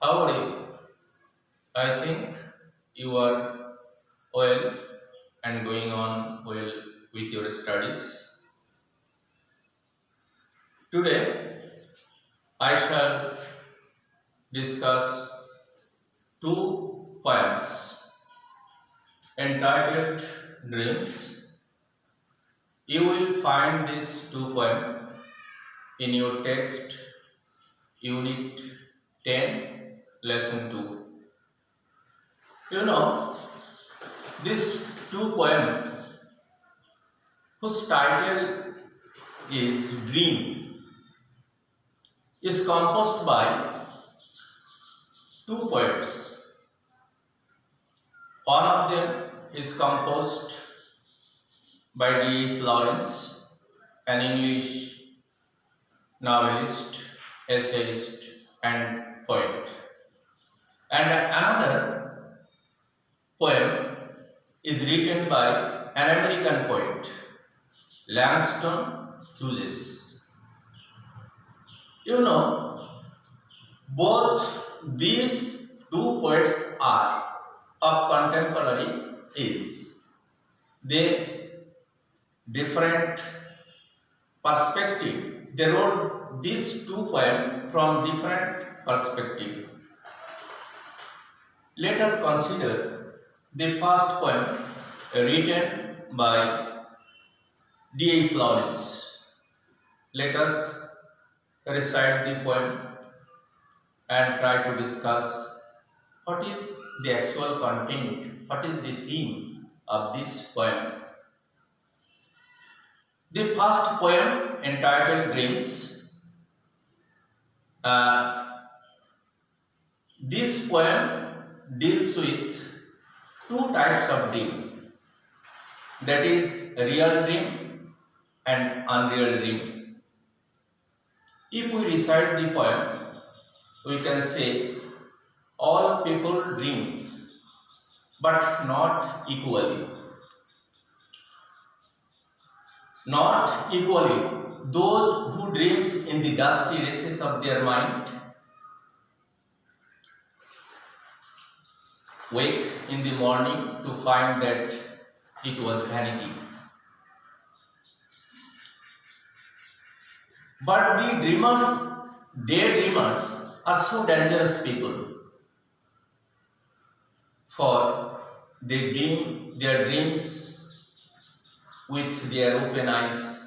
How are you? I think you are well and going on well with your studies. Today, I shall discuss two poems entitled Dreams. You will find these two poems in your text, Unit 10, Lesson 2. You know, this two poem whose title is Dream is composed by two poets. One of them is composed by D.S. Lawrence, an English novelist, essayist, and poet. And another poem is written by an American poet, Langston Hughes. You know, both these two poets are of contemporary age. They different perspective. They wrote these two poems from different perspective. Let us consider the first poem written by D.S. Lawrence. Let us recite the poem and try to discuss what is the actual content, what is the theme of this poem. The first poem entitled Dreams. This poem deals with two types of dream, that is real dream and unreal dream. If we recite the poem, we can say all people dreams, but not equally. Not equally. Those who dreams in the dusty recesses of their mind wake in the morning to find that it was vanity. But the dreamers, daydreamers, are so dangerous people, for they dream their dreams with their open eyes.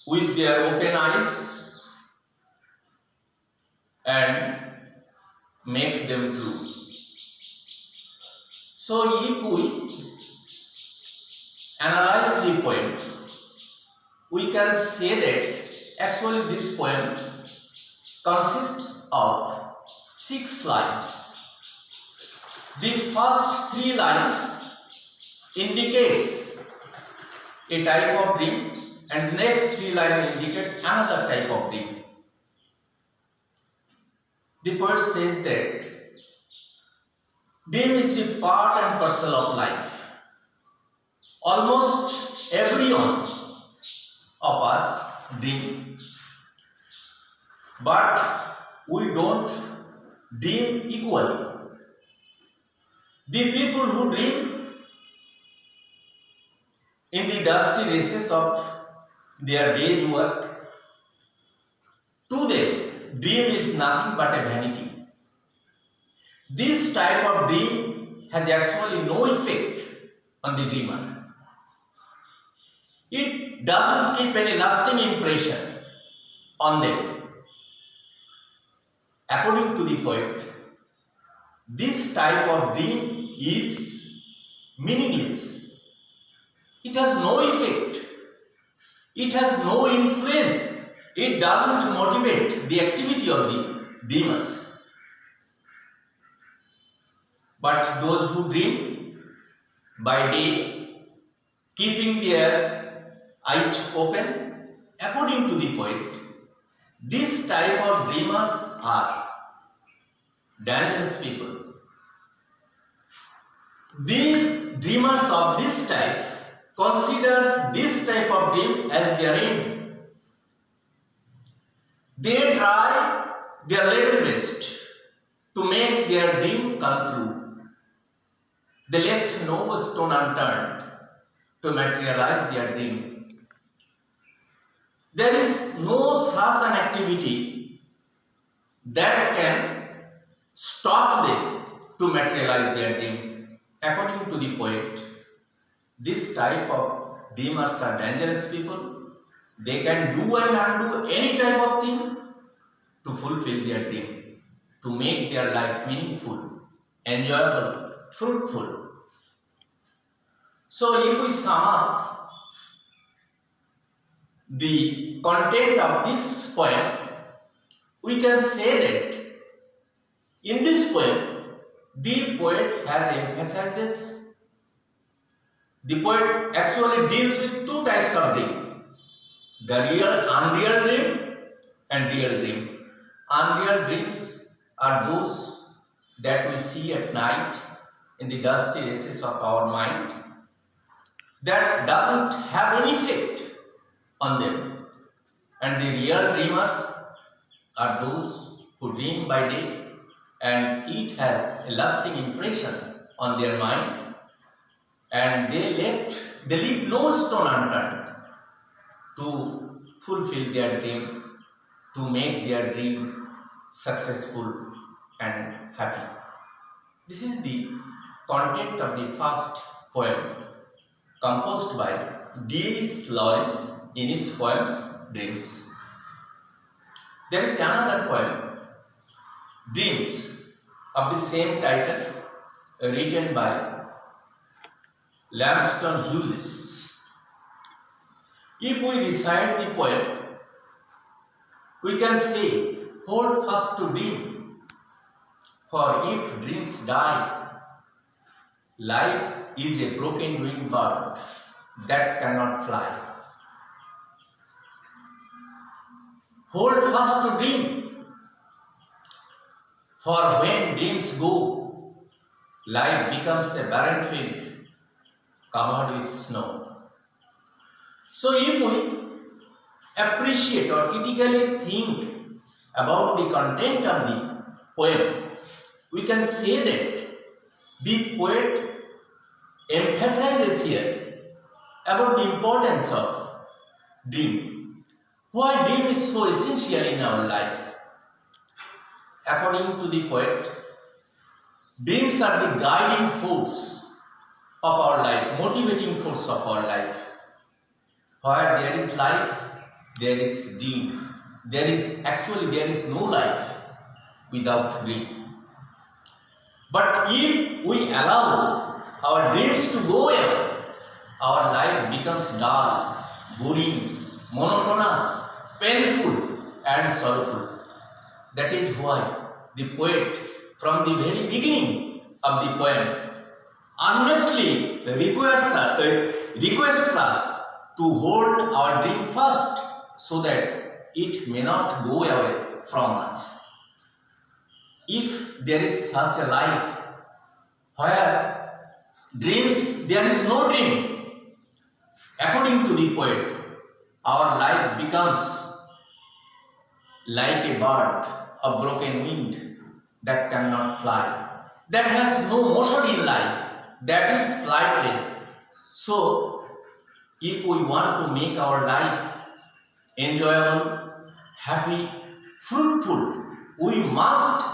With their open eyes and make them true. So if we analyze the poem, we can say that actually this poem consists of 6 lines. The first 3 lines indicates a type of dream and next 3 lines indicates another type of dream. The poet says that dream is the part and parcel of life. Almost everyone of us dream, but we don't dream equally. The people who dream in the dusty races of their day's work, to them, dream is nothing but a vanity. This type of dream has actually no effect on the dreamer. It doesn't keep any lasting impression on them. According to the poet, this type of dream is meaningless. It has no effect. It has no influence. It doesn't motivate the activity of the dreamers. But those who dream by day, keeping their eyes open, according to the poet, this type of dreamers are dangerous people. The dreamers of this type considers this type of dream as their aim. They try their level best to make their dream come true. They left no stone unturned to materialize their dream. There is no such an activity that can stop them to materialize their dream. According to the poet, this type of dreamers are dangerous people. They can do and undo any type of thing to fulfill their dream, to make their life meaningful, enjoyable, fruitful. So if we sum up the content of this poem, we can say that in this poem, the poet has emphasizes, the poet actually deals with two types of dream, the real, unreal dream and real dream. Unreal dreams are those that we see at night in the dusty recesses of our mind that doesn't have any effect on them. And the real dreamers are those who dream by day and it has a lasting impression on their mind and they leave no stone unturned to fulfill their dream, to make their dream successful and happy. This is the content of the first poem composed by D.S. Lawrence in his poems Dreams. There is another poem, Dreams, of the same title, written by Langston Hughes. If we recite the poem, we can say, hold fast to dream, for if dreams die, life is a broken winged bird that cannot fly. Hold fast to dream, for when dreams go, life becomes a barren field covered with snow. So if we appreciate or critically think about the content of the poem, we can say that the poet emphasizes here about the importance of dream. Why dream is so essential in our life? According to the poet, dreams are the guiding force of our life, motivating force of our life. Where there is life, there is dream. There is no life without dream. But if we allow our dreams to go away, our life becomes dull, boring, monotonous, painful and sorrowful. That is why the poet, from the very beginning of the poem, earnestly requests us to hold our dream fast so that it may not go away from us. If there is such a life where dreams, there is no dream, according to the poet, our life becomes like a bird of broken wing that cannot fly, that has no motion in life, that is flightless. So, if we want to make our life enjoyable, happy, fruitful, we must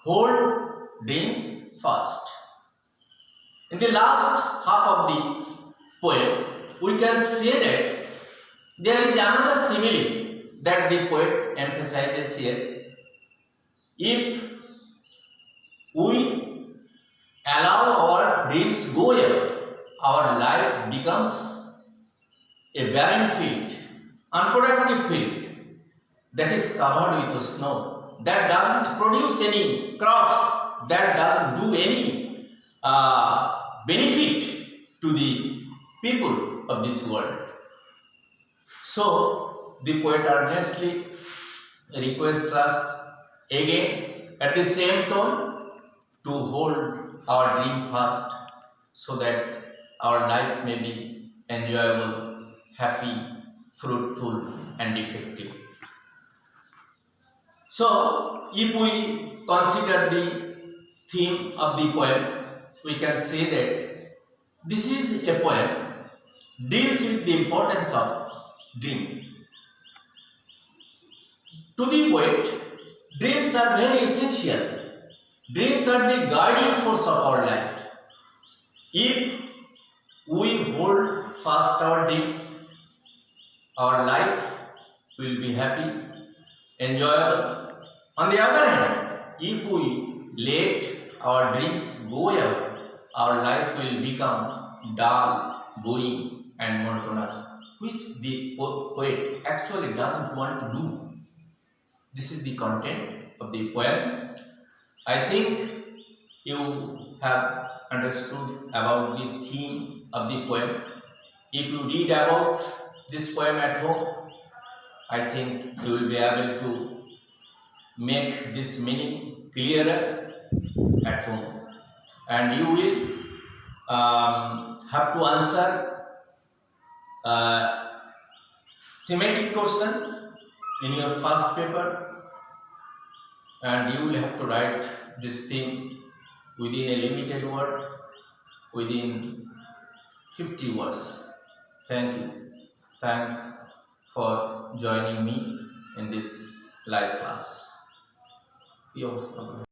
hold dreams fast. In the last half of the poem, we can say that there is another simile that the poet emphasizes here. If we allow our dreams go away, our life becomes a barren field, unproductive field that is covered with snow, that doesn't produce any crops, that doesn't do any benefit to the people of this world. So, the poet earnestly requests us again at the same tone to hold our dream fast so that our life may be enjoyable, happy, fruitful and effective. So if we consider the theme of the poem, we can say that this is a poem deals with the importance of dream. To the poet, dreams are very essential. Dreams are the guiding force of our life. If we hold fast our dream, our life will be happy, enjoyable. On the other hand, if we let our dreams go away, our life will become dull, boring and monotonous, which the poet actually doesn't want to do. This is the content of the poem. I think you have understood about the theme of the poem. If you read about this poem at home, I think you will be able to make this meaning clearer at home, and you will have to answer thematic question in your first paper, and you will have to write this theme within a limited word, within 50 words. Thank you. Thank for joining me in this live class.